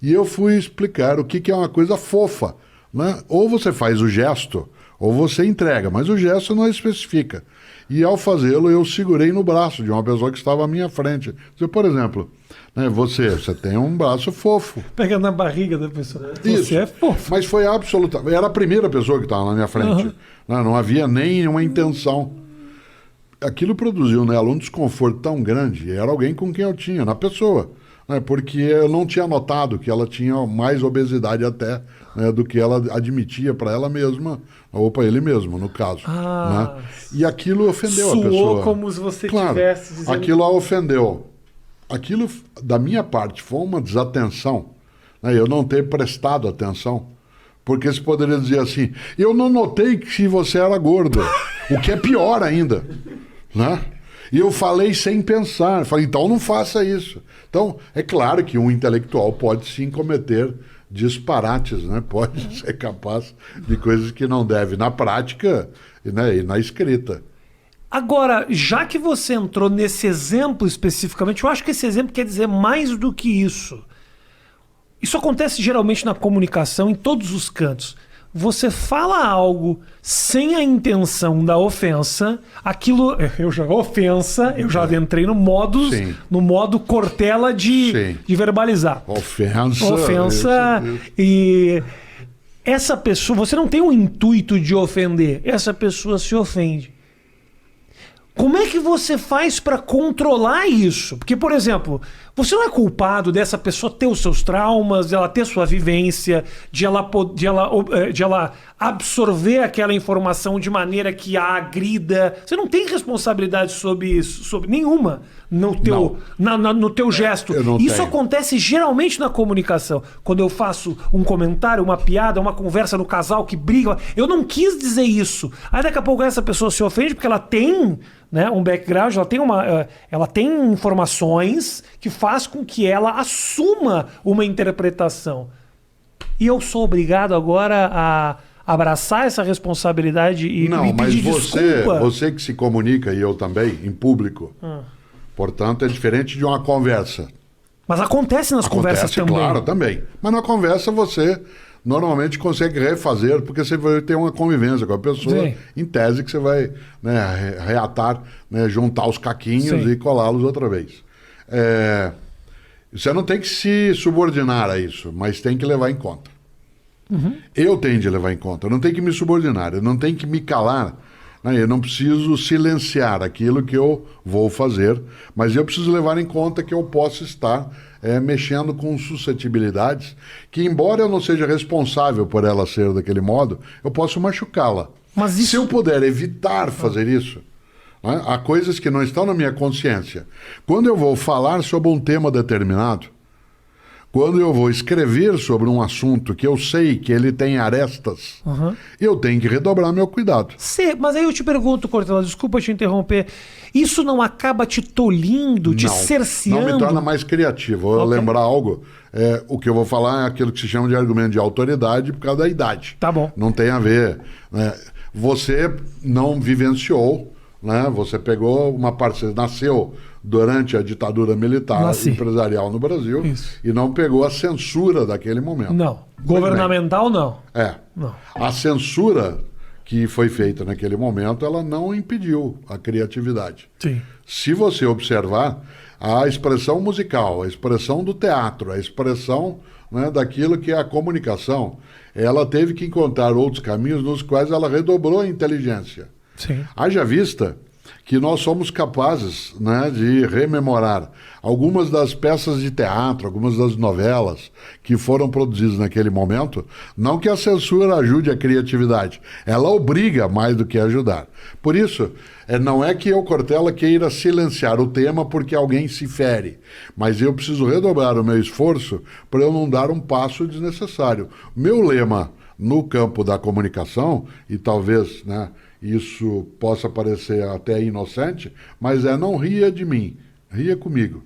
E eu fui explicar o que é uma coisa fofa, né? Ou você faz o gesto, ou você entrega, mas o gesto não especifica. E ao fazê-lo, eu segurei no braço de uma pessoa que estava à minha frente. Por exemplo, né, você tem um braço fofo. Pega na barriga da pessoa. Isso. Você é fofo. Mas foi absolutamente... Era a primeira pessoa que estava na minha frente. Uhum. Não havia nenhuma intenção. Aquilo produziu nela um desconforto tão grande. Era alguém com quem eu tinha, na pessoa. Né, porque eu não tinha notado que ela tinha mais obesidade até, né, do que ela admitia para ela mesma, ou para ele mesmo, no caso. Né? E aquilo ofendeu a pessoa. Soou como se você tivesse dizendo... Aquilo a ofendeu. Aquilo, da minha parte, foi uma desatenção. Né, eu não ter prestado atenção. Porque você poderia dizer assim, eu não notei que você era gordo. O que é pior ainda. Né? E eu falei sem pensar. Falei, então não faça isso. Então, é claro que um intelectual pode sim cometer disparates, né? Pode ser capaz de coisas que não deve na prática, né? E na escrita. Agora, já que você entrou nesse exemplo especificamente, eu acho que esse exemplo quer dizer mais do que isso. Isso acontece geralmente na comunicação, em todos os cantos. Você fala algo sem a intenção da ofensa, aquilo, eu já entrei no modo Cortella de verbalizar. Ofensa. E essa pessoa, você não tem o intuito de ofender, essa pessoa se ofende. Como é que você faz para controlar isso? Porque, por exemplo, você não é culpado dessa pessoa ter os seus traumas, de ela ter sua vivência, de ela absorver aquela informação de maneira que a agrida. Você não tem responsabilidade sobre isso, sobre nenhuma no teu gesto. Isso acontece geralmente na comunicação. Quando eu faço um comentário, uma piada, uma conversa no casal que briga, eu não quis dizer isso. Aí daqui a pouco essa pessoa se ofende porque ela tem, né, um background, ela tem informações que faz com que ela assuma uma interpretação. E eu sou obrigado agora a abraçar essa responsabilidade e me pedir desculpa? Você que se comunica, e eu também, em público, portanto, é diferente de uma conversa. Mas acontece nas conversas também. Claro, também. Mas na conversa você normalmente consegue refazer, porque você vai ter uma convivência com a pessoa, sim, em tese que você vai, né, reatar, né, juntar os caquinhos, sim, e colá-los outra vez. Você não tem que se subordinar a isso, mas tem que levar em conta. Uhum. Eu tenho de levar em conta, eu não tenho que me subordinar, eu não tenho que me calar, né? Eu não preciso silenciar aquilo que eu vou fazer, mas eu preciso levar em conta que eu posso estar mexendo com suscetibilidades que, embora eu não seja responsável por ela ser daquele modo, eu posso machucá-la. Mas isso... Se eu puder evitar fazer isso, né? Há coisas que não estão na minha consciência. Quando eu vou falar sobre um tema determinado, quando eu vou escrever sobre um assunto que eu sei que ele tem arestas, eu tenho que redobrar meu cuidado. Mas aí eu te pergunto, Cortella, desculpa te interromper, isso não acaba te tolhindo, te cerceando? Não me torna mais criativo. Vou lembrar algo, o que eu vou falar é aquilo que se chama de argumento de autoridade por causa da idade. Tá bom. Não tem a ver. Né? Você não vivenciou, né? Você pegou uma parte, você nasceu durante a ditadura militar empresarial no Brasil. Isso. E não pegou a censura daquele momento. Não. Governamental, não. Não. A censura que foi feita naquele momento, ela não impediu a criatividade. Sim. Se você observar, a expressão musical, a expressão do teatro, a expressão, né, daquilo que é a comunicação, ela teve que encontrar outros caminhos nos quais ela redobrou a inteligência. Sim. Haja vista que nós somos capazes, né, de rememorar algumas das peças de teatro, algumas das novelas que foram produzidas naquele momento, não que a censura ajude a criatividade, ela obriga mais do que ajudar. Por isso, não é que eu, Cortella, queira silenciar o tema porque alguém se fere, mas eu preciso redobrar o meu esforço para eu não dar um passo desnecessário. Meu lema no campo da comunicação, e talvez, né, isso possa parecer até inocente, mas não ria de mim, ria comigo.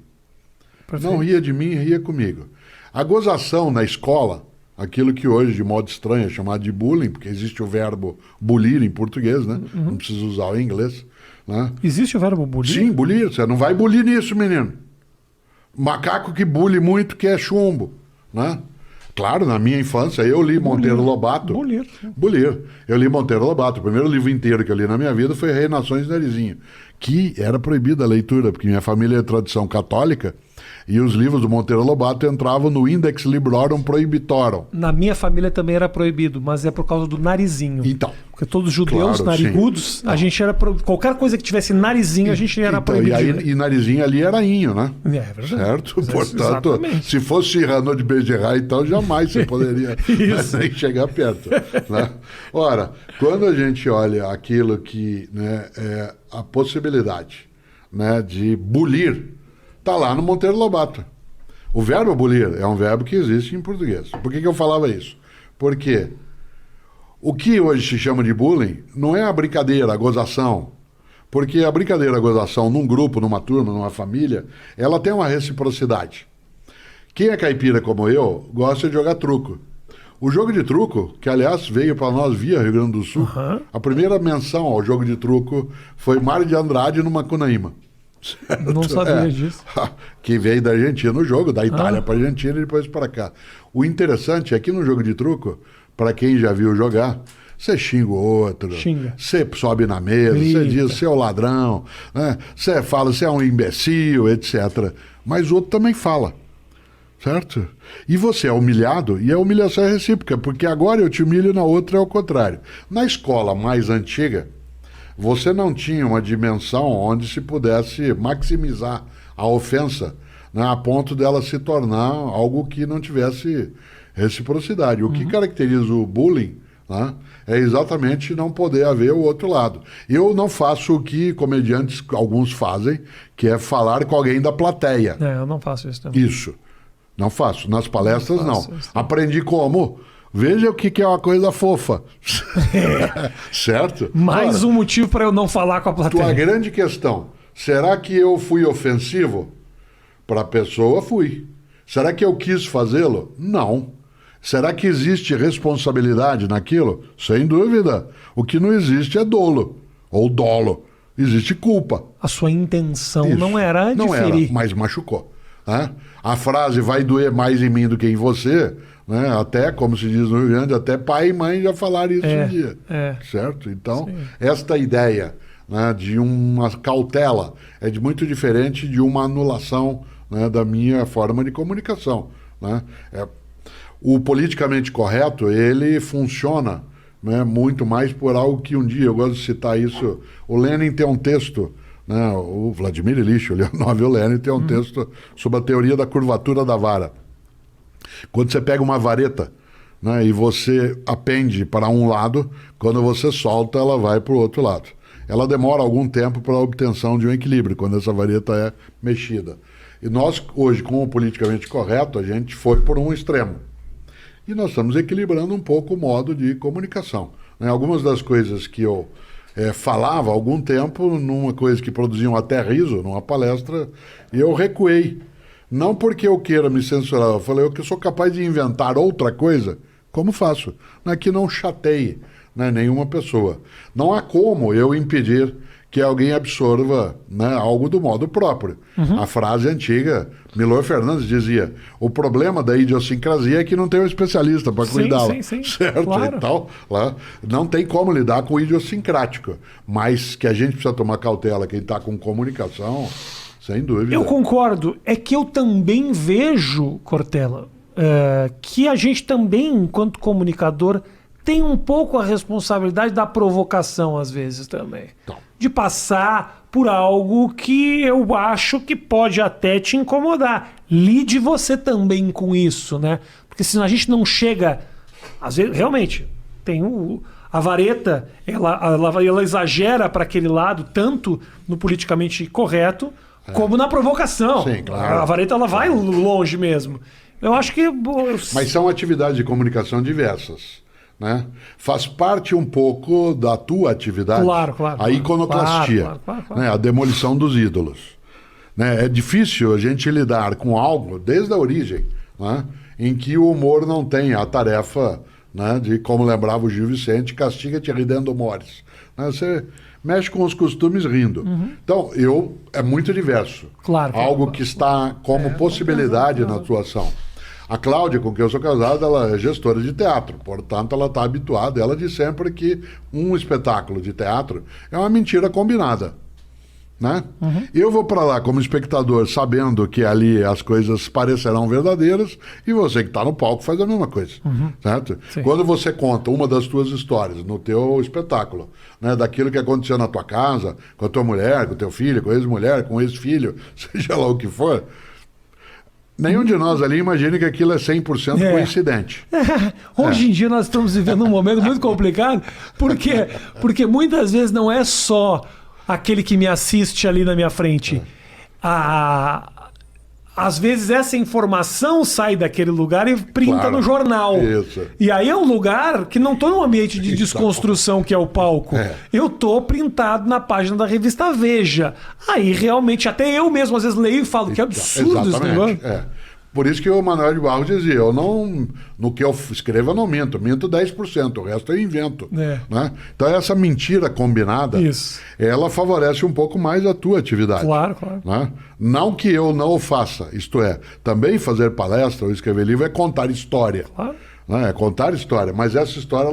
Perfeito. Não ria de mim, ria comigo. A gozação na escola, aquilo que hoje, de modo estranho, é chamado de bullying, porque existe o verbo bulir em português, né? Não precisa usar o inglês. Né? Existe o verbo bulir? Sim, bulir. Você não vai bulir nisso, menino. Macaco que bule muito quer chumbo. né? Claro, na minha infância, eu li Monteiro Lobato. Bulir. Eu li Monteiro Lobato. O primeiro livro inteiro que eu li na minha vida foi Rei, Nações e Narizinho, que era proibida a leitura, porque minha família é de tradição católica, e os livros do Monteiro Lobato entravam no Index Librorum Prohibitorum. Na minha família também era proibido, mas é por causa do narizinho. Então. Porque todos os judeus, claro, narigudos, a gente era... Qualquer coisa que tivesse narizinho, a gente era proibido. E narizinho ali era inho, né? É verdade. Certo? Portanto, exatamente. se fosse Cyrano de Bergerac, então jamais você poderia nem chegar perto. Né? Ora, quando a gente olha aquilo que, né, é a possibilidade, né, de bulir, está lá no Monteiro Lobato. O verbo bulir é um verbo que existe em português. Por que eu falava isso? Porque o que hoje se chama de bullying não é a brincadeira, a gozação. Porque a brincadeira, a gozação, num grupo, numa turma, numa família, ela tem uma reciprocidade. Quem é caipira como eu, gosta de jogar truco. O jogo de truco, que aliás veio para nós via Rio Grande do Sul, a primeira menção ao jogo de truco foi Mário de Andrade no Macunaíma. Certo? Não sabia disso. Que veio da Argentina o jogo, da Itália para a Argentina e depois para cá. O interessante é que no jogo de truco, para quem já viu jogar, você xinga o outro, você sobe na mesa, você diz você é o ladrão, né? Você fala você é um imbecil, etc. Mas o outro também fala, certo? E você é humilhado, e a humilhação é recíproca, porque agora eu te humilho, na outra é o contrário. Na escola mais antiga, você não tinha uma dimensão onde se pudesse maximizar a ofensa, né, a ponto dela se tornar algo que não tivesse reciprocidade. O que caracteriza o bullying, né, é exatamente não poder haver o outro lado. Eu não faço o que comediantes, alguns fazem, que é falar com alguém da plateia. Eu não faço isso também. Isso. Não faço. Nas palestras, não. Aprendi como... Veja o que é uma coisa fofa. Certo? Mais um motivo para eu não falar com a plateia. Tua grande questão, será que eu fui ofensivo? Para a pessoa, fui. Será que eu quis fazê-lo? Não. Será que existe responsabilidade naquilo? Sem dúvida. O que não existe é dolo, ou dolo. Existe culpa. A sua intenção não era de ferir. Mas machucou. Né? A frase vai doer mais em mim do que em você... Né? Até, como se diz no Rio Grande, até pai e mãe já falaram isso um dia. Certo? Então, esta ideia, né, de uma cautela é muito diferente de uma anulação, né, da minha forma de comunicação. Né? O politicamente correto, ele funciona, né, muito mais por algo que um dia, eu gosto de citar isso, o Lenin tem um texto, né, o Vladimir Ilyich Leonov, o Lenin tem um texto sobre a teoria da curvatura da vara. Quando você pega uma vareta, né, e você apende para um lado, quando você solta, ela vai para o outro lado. Ela demora algum tempo para a obtenção de um equilíbrio, quando essa vareta é mexida. E nós, hoje, com o politicamente correto, a gente foi por um extremo. E nós estamos equilibrando um pouco o modo de comunicação. Né? Algumas das coisas que eu falava há algum tempo, numa coisa que produziam até riso, numa palestra, e eu recuei. Não porque eu queira me censurar, eu falei que eu sou capaz de inventar outra coisa, como faço? Não é que não chateie, né, nenhuma pessoa. Não há como eu impedir que alguém absorva, né, algo do modo próprio. A frase antiga, Milor Fernandes dizia, o problema da idiosincrasia é que não tem um especialista para cuidá-la. Certo? Claro. Então, lá, não tem como lidar com o idiosincrático, mas que a gente precisa tomar cautela, quem está com comunicação... Sem dúvida. Eu concordo. É que eu também vejo, Cortella, que a gente também, enquanto comunicador, tem um pouco a responsabilidade da provocação, às vezes, também. Então. De passar por algo que eu acho que pode até te incomodar. Lide você também com isso, né? Porque senão a gente não chega... Às vezes, realmente, tem a vareta, ela exagera para aquele lado, tanto no politicamente correto... Como na provocação. Sim, claro. A vareta ela vai longe mesmo. Eu acho que... Mas são atividades de comunicação diversas. Né? Faz parte um pouco da tua atividade. Claro. A iconoclastia. Claro. Né? A demolição dos ídolos. Né? É difícil a gente lidar com algo, desde a origem, né, em que o humor não tem a tarefa, né, de, como lembrava o Gil Vicente, castiga-te ridendo mores. Né? Você... mexe com os costumes rindo. Então, é muito diverso. Claro. Algo que está como possibilidade na atuação. A Cláudia, com quem eu sou casado, ela é gestora de teatro, portanto ela está habituada, ela de sempre, que um espetáculo de teatro é uma mentira combinada. Né? Eu vou para lá como espectador sabendo que ali as coisas parecerão verdadeiras, e você que está no palco faz a mesma coisa, certo? Sim. Quando você conta uma das tuas histórias no teu espetáculo, né, daquilo que aconteceu na tua casa, com a tua mulher, com o teu filho, com a ex-mulher, com o ex-filho, seja lá o que for, nenhum de nós ali imagina que aquilo é 100% coincidente. Hoje em dia nós estamos vivendo um momento muito complicado, porque muitas vezes não é só aquele que me assiste ali na minha frente. Às vezes essa informação sai daquele lugar e printa no jornal. Isso. E aí é um lugar que não estou num ambiente de desconstrução, que é o palco. Eu estou printado na página da revista Veja. Aí realmente, até eu mesmo às vezes leio e falo, que absurdo esse negócio. Por isso que o Manuel de Barros dizia, no que eu escrevo eu não minto 10%, o resto eu invento. Né? Então essa mentira combinada, ela favorece um pouco mais a tua atividade. Claro, claro. Né? Não que eu não o faça, isto é, também fazer palestra ou escrever livro é contar história. Claro. Né? É contar história, mas essa história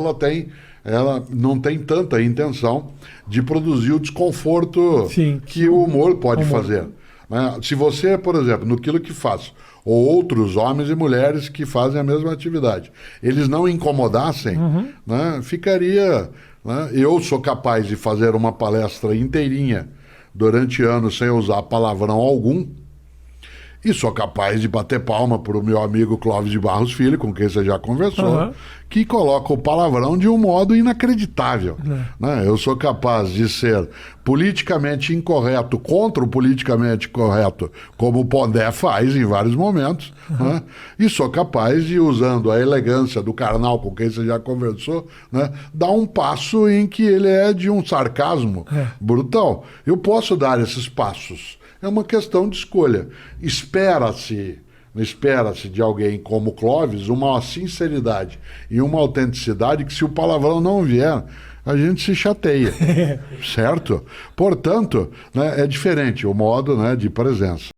ela não tem tanta intenção de produzir o desconforto que o humor pode fazer. Né? Se você, por exemplo, naquilo que faz, ou outros homens e mulheres que fazem a mesma atividade, eles não incomodassem, né, ficaria... Né, eu sou capaz de fazer uma palestra inteirinha durante anos sem usar palavrão algum, e sou capaz de bater palma para o meu amigo Clóvis de Barros Filho, com quem você já conversou, que coloca o palavrão de um modo inacreditável. Né? Eu sou capaz de ser politicamente incorreto contra o politicamente correto, como o Pondé faz em vários momentos, né? E sou capaz de, usando a elegância do carnal com quem você já conversou, né, dar um passo em que ele é de um sarcasmo brutal. Eu posso dar esses passos. É uma questão de escolha. Espera-se de alguém como Clóvis uma sinceridade e uma autenticidade que, se o palavrão não vier, a gente se chateia, certo? Portanto, né, é diferente o modo, né, de presença.